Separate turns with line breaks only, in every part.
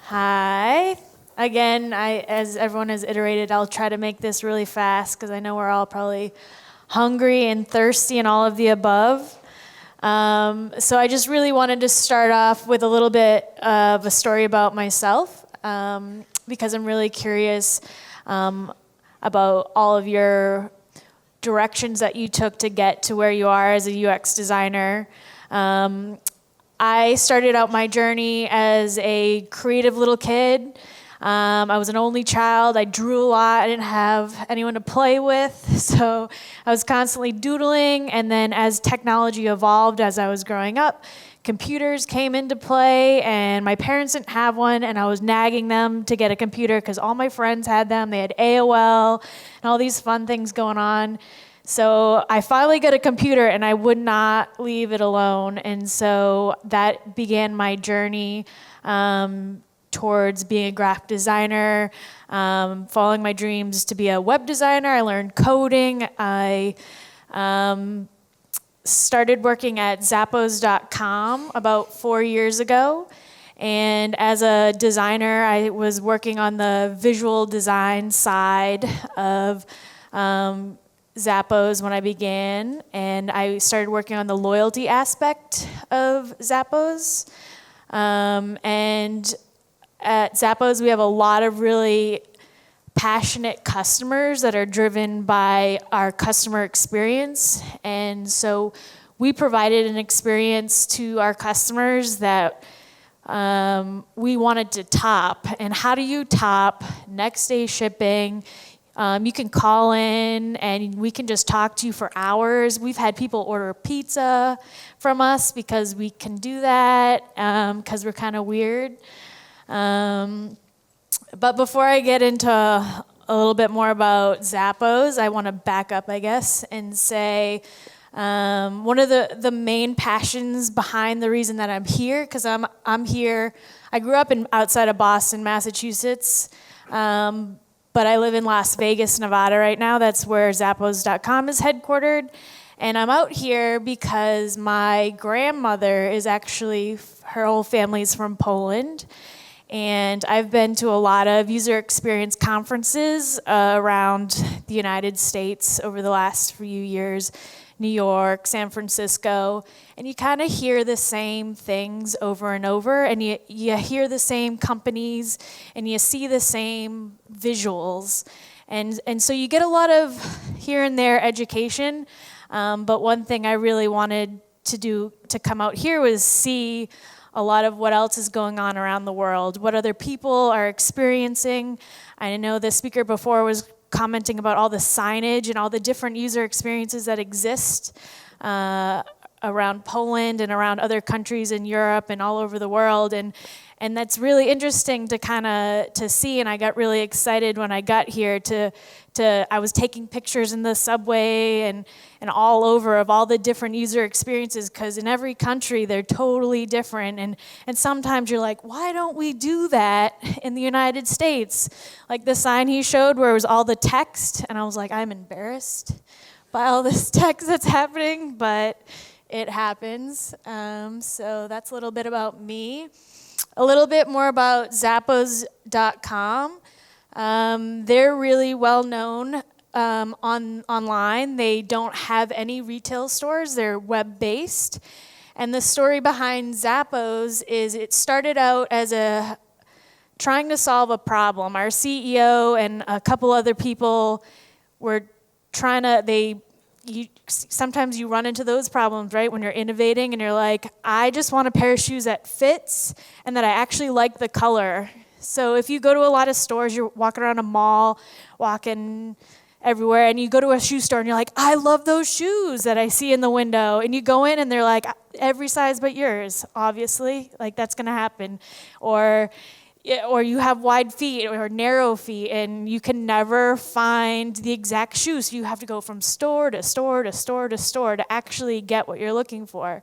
Hi. Again, as everyone has iterated, I'll try to make this really fast because I know we're all probably hungry and thirsty and all of the above. So I just really wanted to start off with a little bit of a story about myself because I'm really curious about all of your directions that you took to get to where you are as a UX designer. I started out my journey as a creative little kid. I was an only child. I drew a lot. I didn't have anyone to play with, so I was constantly doodling. And then as technology evolved as I was growing up, computers came into play, and my parents didn't have one, and I was nagging them to get a computer because all my friends had them. They had AOL and all these fun things going on. So I finally got a computer, and I would not leave it alone. And so that began my journey towards being a graphic designer, following my dreams to be a web designer. I learned coding. I started working at Zappos.com about 4 years ago. And as a designer, I was working on the visual design side of Zappos when I began, and I started working on the loyalty aspect of Zappos. And at Zappos, we have a lot of really passionate customers that are driven by our customer experience. And so we provided an experience to our customers that we wanted to top. And how do you top next day shipping? You can call in and we can just talk to you for hours. We've had people order pizza from us because we can do that, because we're kind of weird. But before I get into a little bit more about Zappos, I want to back up, I guess, and say one of the main passions behind the reason that I'm here, because I'm here. I grew up outside of Boston, Massachusetts. But I live in Las Vegas, Nevada right now. That's where Zappos.com is headquartered. And I'm out here because my grandmother is actually, her whole family's from Poland. And I've been to a lot of user experience conferences around the United States over the last few years. New York, San Francisco, and you kind of hear the same things over and over, and you hear the same companies, and you see the same visuals, and so you get a lot of here and there education, but one thing I really wanted to do to come out here was see a lot of what else is going on around the world, what other people are experiencing. I know the speaker before was commenting about all the signage and all the different user experiences that exist around Poland and around other countries in Europe and all over the world, and that's really interesting to see. And I got really excited when I got here I was taking pictures in the subway and all over of all the different user experiences, because in every country they're totally different, and sometimes you're like, why don't we do that in the United States? Like the sign he showed where it was all the text, and I was like, I'm embarrassed by all this text that's happening, but it happens. So that's a little bit about me. A little bit more about Zappos.com. They're really well known online. They don't have any retail stores. They're web-based. And the story behind Zappos is it started out as trying to solve a problem. Our CEO and a couple other people were trying to, sometimes you run into those problems, right? When you're innovating and you're like, I just want a pair of shoes that fits and that I actually like the color. So if you go to a lot of stores, you're walking around a mall, walking everywhere, and you go to a shoe store and you're like, I love those shoes that I see in the window. And you go in and they're like, every size but yours, obviously. Like that's gonna happen. Or you have wide feet or narrow feet, and you can never find the exact shoe. So you have to go from store to store to store to store to actually get what you're looking for.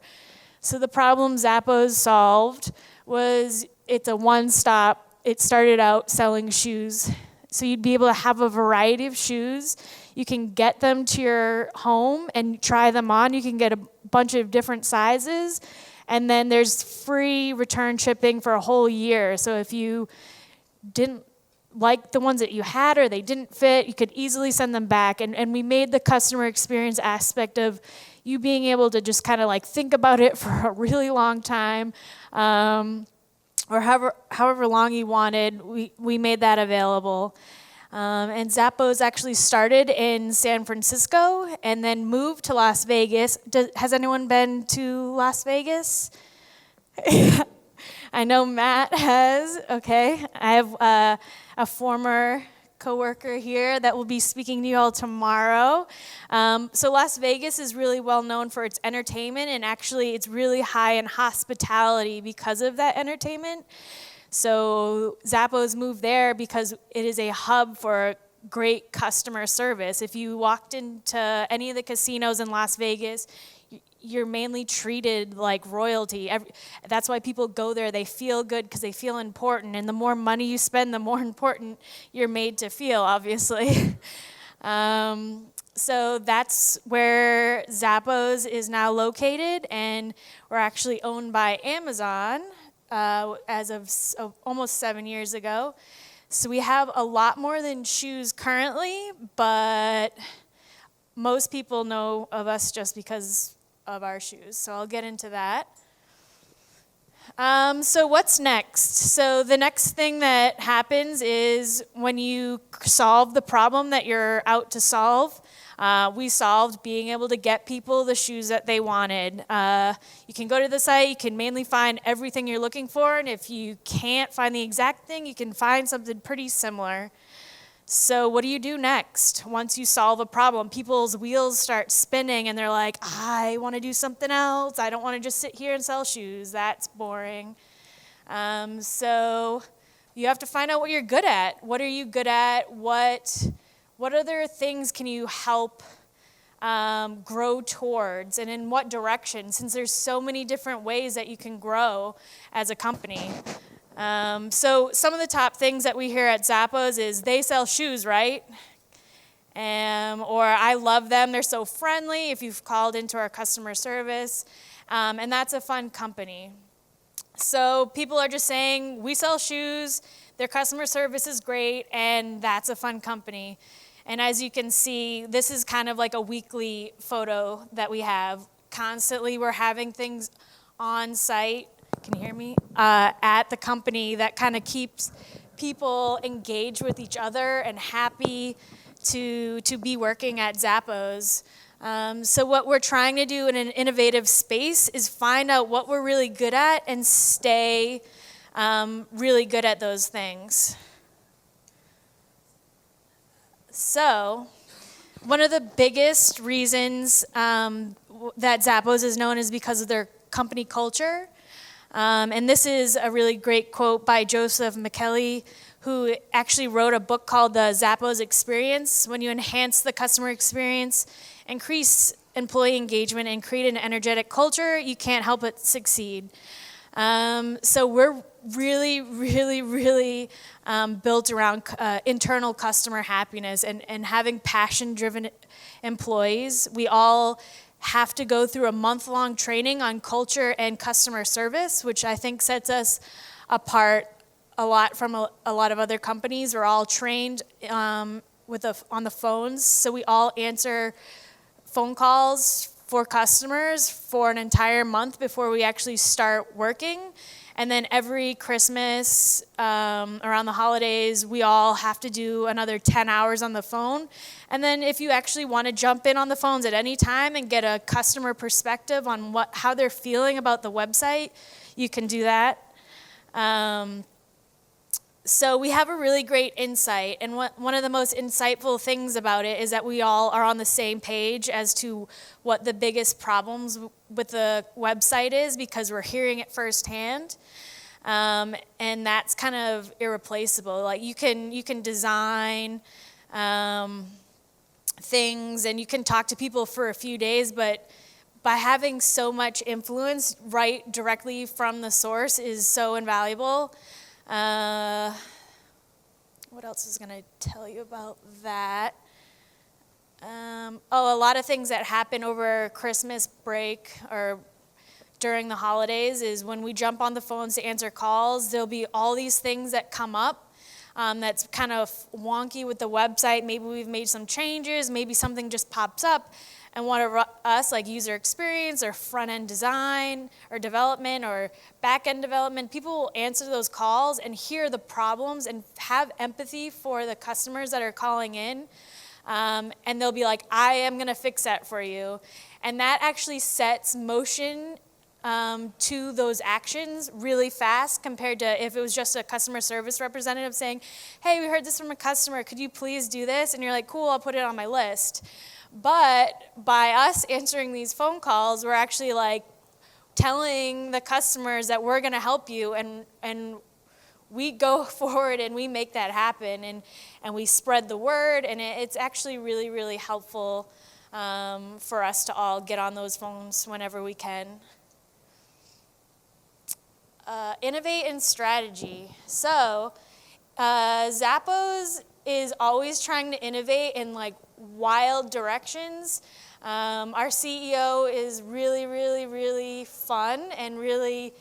So the problem Zappos solved was it's a one-stop. It started out selling shoes. So you'd be able to have a variety of shoes. You can get them to your home and try them on. You can get a bunch of different sizes. And then there's free return shipping for a whole year. So if you didn't like the ones that you had or they didn't fit, you could easily send them back. And we made the customer experience aspect of you being able to just kind of like think about it for a really long time, or however long you wanted, we made that available. And Zappos actually started in San Francisco and then moved to Las Vegas. Has anyone been to Las Vegas? I know Matt has. Okay. I have a former coworker here that will be speaking to you all tomorrow. So Las Vegas is really well known for its entertainment, and actually it's really high in hospitality because of that entertainment. So Zappos moved there because it is a hub for great customer service. If you walked into any of the casinos in Las Vegas, you're mainly treated like royalty. That's why people go there. They feel good because they feel important. And the more money you spend, the more important you're made to feel, obviously. So that's where Zappos is now located. And we're actually owned by Amazon as of almost 7 years ago. So we have a lot more than shoes currently, but most people know of us just because of our shoes. So I'll get into that. So what's next? So the next thing that happens is when you solve the problem that you're out to solve, we solved being able to get people the shoes that they wanted. You can go to the site, you can mainly find everything you're looking for, and if you can't find the exact thing, you can find something pretty similar. So what do you do next? Once you solve a problem, people's wheels start spinning and they're like, I want to do something else. I don't want to just sit here and sell shoes. That's boring. So you have to find out what you're good at. What are you good at? What other things can you help grow towards, and in what direction? Since there's so many different ways that you can grow as a company. So some of the top things that we hear at Zappos is they sell shoes, right? Or I love them, they're so friendly, if you've called into our customer service. And that's a fun company. So people are just saying, we sell shoes, their customer service is great, and that's a fun company. And as you can see, this is kind of like a weekly photo that we have. Constantly we're having things on site, can you hear me? At the company that kind of keeps people engaged with each other and happy to be working at Zappos. So what we're trying to do in an innovative space is find out what we're really good at and stay really good at those things. So one of the biggest reasons that Zappos is known is because of their company culture. And this is a really great quote by Joseph McKelly, who actually wrote a book called The Zappos Experience. When you enhance the customer experience, increase employee engagement, and create an energetic culture, you can't help but succeed. So we're really, really, really built around internal customer happiness and having passion-driven employees. We all have to go through a month-long training on culture and customer service, which I think sets us apart a lot from a lot of other companies. We're all trained on the phones, so we all answer phone calls for customers for an entire month before we actually start working. And then every Christmas, around the holidays, we all have to do another 10 hours on the phone. And then if you actually want to jump in on the phones at any time and get a customer perspective on how they're feeling about the website, you can do that. So we have a really great insight, and one of the most insightful things about it is that we all are on the same page as to what the biggest problems with the website is, because we're hearing it firsthand, and that's kind of irreplaceable. Like you can design things and you can talk to people for a few days, but by having so much influence right directly from the source is so invaluable. What else is going to tell you about that? A lot of things that happen over Christmas break or during the holidays is when we jump on the phones to answer calls, there'll be all these things that come up that's kind of wonky with the website. Maybe we've made some changes, maybe something just pops up, and one of us, like user experience or front-end design or development or back-end development, people will answer those calls and hear the problems and have empathy for the customers that are calling in. And they'll be like, I am gonna fix that for you. And that actually sets motion to those actions really fast compared to if it was just a customer service representative saying, hey, we heard this from a customer, could you please do this? And you're like, cool, I'll put it on my list. But by us answering these phone calls, we're actually like telling the customers that we're gonna help you, and we go forward and we make that happen, and we spread the word, and it's actually really, really helpful for us to all get on those phones whenever we can. Innovate in strategy. So Zappos is always trying to innovate in like wild directions. Our CEO is really, really, really fun and really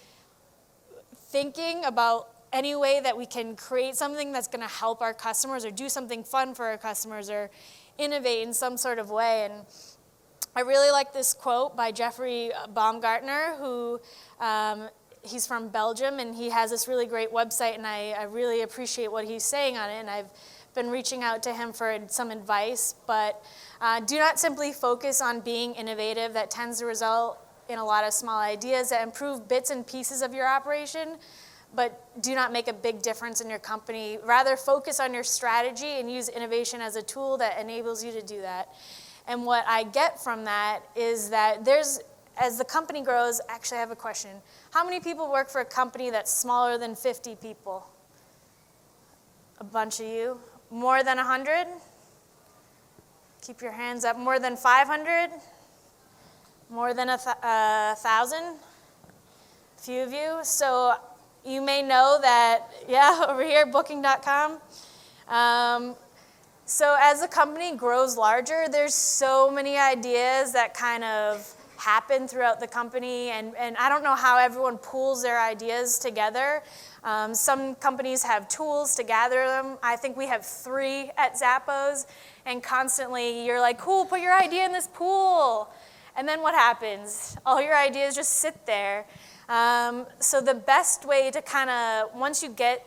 thinking about any way that we can create something that's going to help our customers or do something fun for our customers or innovate in some sort of way. And I really like this quote by Jeffrey Baumgartner, who he's from Belgium, and he has this really great website, and I really appreciate what he's saying on it, and I've been reaching out to him for some advice. But do not simply focus on being innovative. That tends to result in a lot of small ideas that improve bits and pieces of your operation, but do not make a big difference in your company. Rather, focus on your strategy and use innovation as a tool that enables you to do that. And what I get from that is that as the company grows, actually I have a question. How many people work for a company that's smaller than 50 people? A bunch of you. More than 100? Keep your hands up. More than 500? More than 1,000? A few of you. So you may know that, yeah, over here, booking.com. So as the company grows larger, there's so many ideas that kind of happen throughout the company, and I don't know how everyone pools their ideas together. Some companies have tools to gather them. I think we have 3 at Zappos, and constantly you're like, cool, put your idea in this pool. And then what happens? All your ideas just sit there. So the best way to kind of, once you get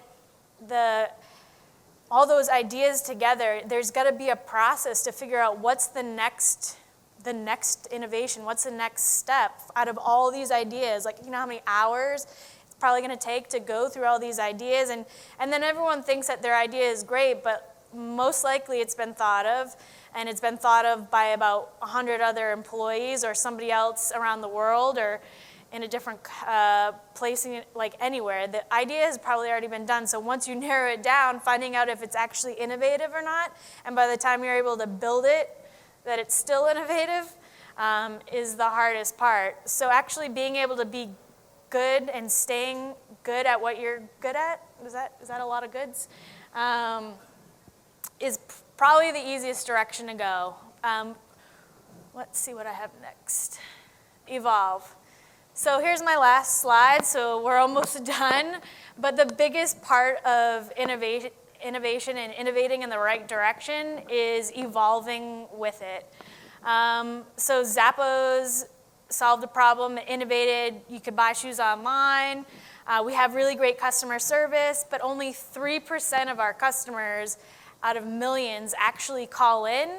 all those ideas together, there's got to be a process to figure out what's the next innovation, what's the next step out of all these ideas. Like, you know how many hours it's probably going to take to go through all these ideas, and then everyone thinks that their idea is great, but most likely it's been thought of, and it's been thought of by about 100 other employees or somebody else around the world or in a different place, like anywhere. The idea has probably already been done, so once you narrow it down, finding out if it's actually innovative or not, and by the time you're able to build it, that it's still innovative, is the hardest part. So actually being able to be good and staying good at what you're good at, is that a lot of goods? Is probably the easiest direction to go. Let's see what I have next. Evolve. So here's my last slide, so we're almost done. But the biggest part of innovation and innovating in the right direction is evolving with it. So Zappos solved the problem, innovated. You could buy shoes online. We have really great customer service, but only 3% of our customers out of millions actually call in.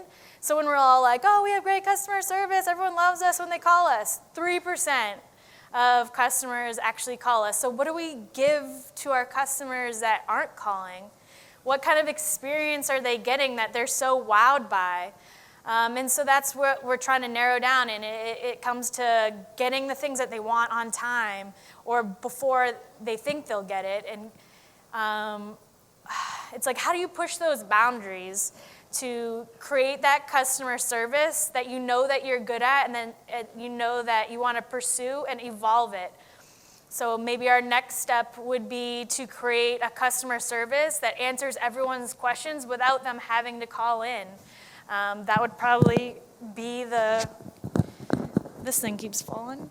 So when we're all like, oh, we have great customer service, everyone loves us when they call us, 3% of customers actually call us. So what do we give to our customers that aren't calling? What kind of experience are they getting that they're so wowed by? And so that's what we're trying to narrow down, and it comes to getting the things that they want on time or before they think they'll get it. And it's like, how do you push those boundaries to create that customer service that you know that you're good at, and then you know that you want to pursue and evolve it? So maybe our next step would be to create a customer service that answers everyone's questions without them having to call in. That would probably be this thing keeps falling.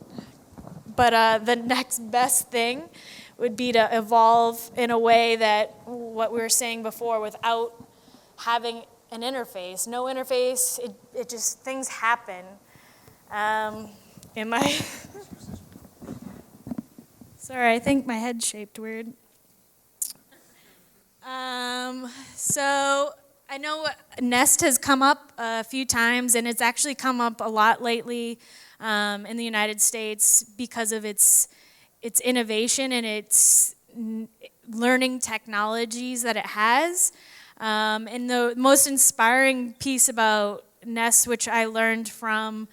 But the next best thing would be to evolve in a way that what we were saying before, without having an interface. No interface, it just, things happen. Am I? Sorry, I think my head's shaped weird. So I know Nest has come up a few times, and it's actually come up a lot lately in the United States because of its innovation and its learning technologies that it has. And the most inspiring piece about Nest, which I learned from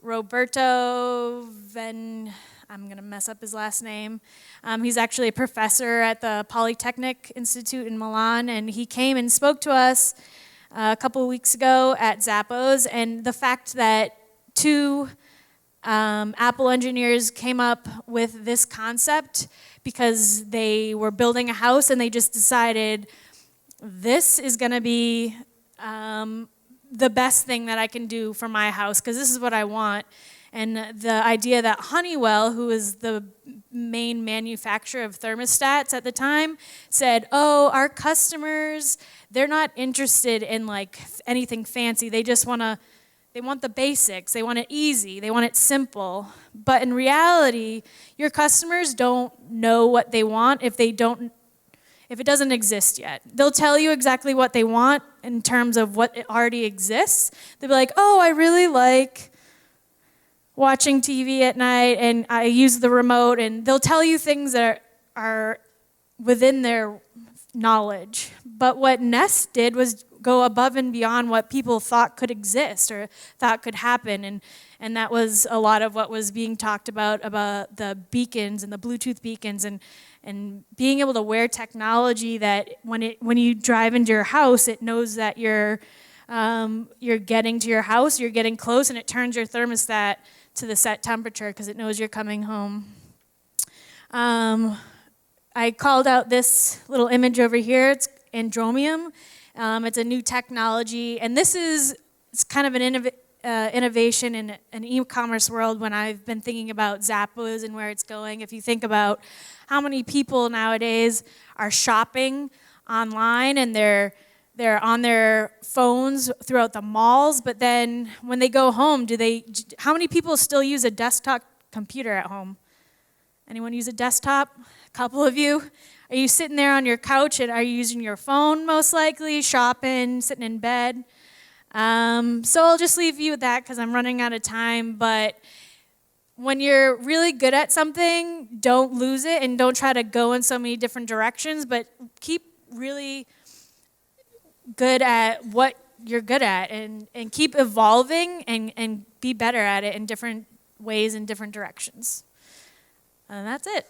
Roberto I'm going to mess up his last name. He's actually a professor at the Polytechnic Institute in Milan, and he came and spoke to us a couple of weeks ago at Zappos, and the fact that two Apple engineers came up with this concept because they were building a house and they just decided this is going to be the best thing that I can do for my house because this is what I want. And the idea that Honeywell, who was the main manufacturer of thermostats at the time, said, oh, our customers, they're not interested in like anything fancy. They just they want the basics. They want it easy. They want it simple. But in reality, your customers don't know what they want if it doesn't exist yet. They'll tell you exactly what they want in terms of what already exists. They'll be like, oh, I really like watching TV at night, and I use the remote, and they'll tell you things that are within their knowledge. But what Nest did was go above and beyond what people thought could exist or thought could happen, and that was a lot of what was being talked about the beacons and the Bluetooth beacons and being able to wear technology that when you drive into your house, it knows that you're getting to your house, you're getting close, and it turns your thermostat to the set temperature because it knows you're coming home. I called out this little image over here. It's Andromium. It's a new technology, and it's kind of an innovation in an e-commerce world when I've been thinking about Zappos and where it's going. If you think about how many people nowadays are shopping online and they're on their phones throughout the malls, but then when they go home, how many people still use a desktop computer at home? Anyone use a desktop? A couple of you? Are you sitting there on your couch and are you using your phone most likely, shopping, sitting in bed? So I'll just leave you with that because I'm running out of time, but when you're really good at something, don't lose it and don't try to go in so many different directions, but keep really good at what you're good at and keep evolving and be better at it in different ways and different directions. And that's it.